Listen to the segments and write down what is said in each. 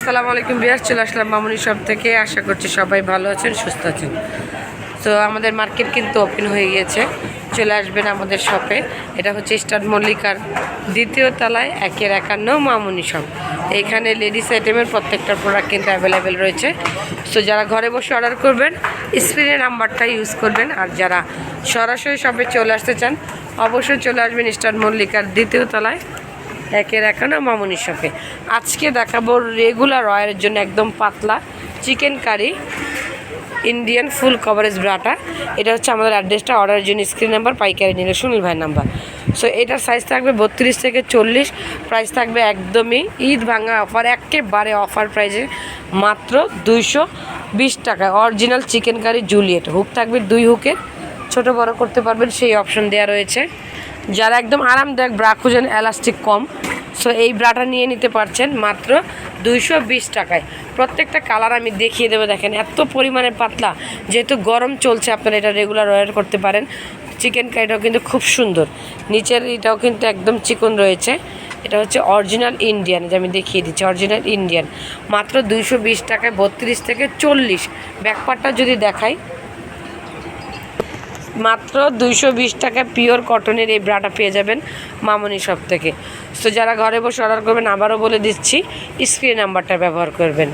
আসসালামু আলাইকুম বিয়ার, চলে আসলাম মামুনি শপ থেকে। আশা করছি সবাই ভালো আছেন, সুস্থ আছেন। তো আমাদের মার্কেট কিন্তু ওপেন হয়ে গিয়েছে, চলে আসবেন আমাদের শপে। এটা হচ্ছে স্টার মল্লিকার দ্বিতীয় তলায় 1-51 মামুনি শপ। এইখানে লেডিস আইটেমের প্রত্যেকটা প্রোডাক্ট কিন্তু অ্যাভেলেবেল রয়েছে। সো যারা ঘরে বসে অর্ডার করবেন স্ক্রিনের নাম্বারটা ইউজ করবেন, আর যারা সরাসরি শপে চলে আসতে চান অবশ্যই চলে আসবেন স্টার মল্লিকার দ্বিতীয় তলায় 1-51 মামুনি শপে। আজকে দেখাবো রেগুলার ওয়্যারের জন্য একদম পাতলা chicken curry Indian full coverage ব্রাটা। এটা হচ্ছে আমাদের অ্যাড্রেসটা, অর্ডারের জন্য স্ক্রিন নাম্বার, পাইকারি নিলে সুনীল ভাইয়ের নাম্বার। সো এটার সাইজ থাকবে 32 থেকে 40, প্রাইস থাকবে একদমই ঈদ ভাঙা অফার, একেবারে অফার প্রাইসে মাত্র 220 টাকায়। অরিজিনাল চিকেন কারি জুলিয়েট, হুক থাকবে 2 হুকের, ছোটো বড় করতে পারবেন সেই অপশন দেওয়া রয়েছে। যারা একদম আরামদায়ক ব্রা খুঁজেন, এলাস্টিক কম, সো এই ব্রাটা নিয়ে নিতে পারছেন মাত্র 220 টাকায়। প্রত্যেকটা কালার আমি দেখিয়ে দেবো, দেখেন এত পরিমাণে পাতলা। যেহেতু গরম চলছে আপনারা এটা রেগুলার ওয়্যার করতে পারেন। চিকেন কারিটাও কিন্তু খুব সুন্দর, নিচের এটাও কিন্তু একদম চিকন রয়েছে। এটা হচ্ছে অরিজিনাল ইন্ডিয়ান, যে আমি দেখিয়ে দিচ্ছি অরিজিনাল ইন্ডিয়ান, মাত্র 220 টাকায় 32 থেকে 40। ব্যাকপার্টটা যদি দেখাই, মাত্র 220 টাকায় পিওর কটনের এই ব্রাটা পেয়ে যাবেন মামুনি শপ থেকে। সো যারা ঘরে বসে অর্ডার করবেন, আবারও বলে দিচ্ছি স্ক্রিন নাম্বারটা ব্যবহার করবেন।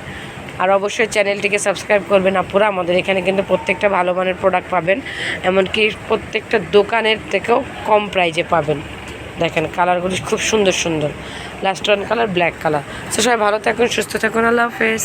আর অবশ্যই চ্যানেলটিকে সাবস্ক্রাইব করবেন আপুরা। আমাদের এখানে কিন্তু প্রত্যেকটা ভালো মানের প্রোডাক্ট পাবেন, এমনকি প্রত্যেকটা দোকানের থেকেও কম প্রাইজে পাবেন। দেখেন কালারগুলি খুব সুন্দর সুন্দর, last one colour black colour. So সবাই ভালো থাকুন, সুস্থ থাকুন, আল্লাহ হাফেজ।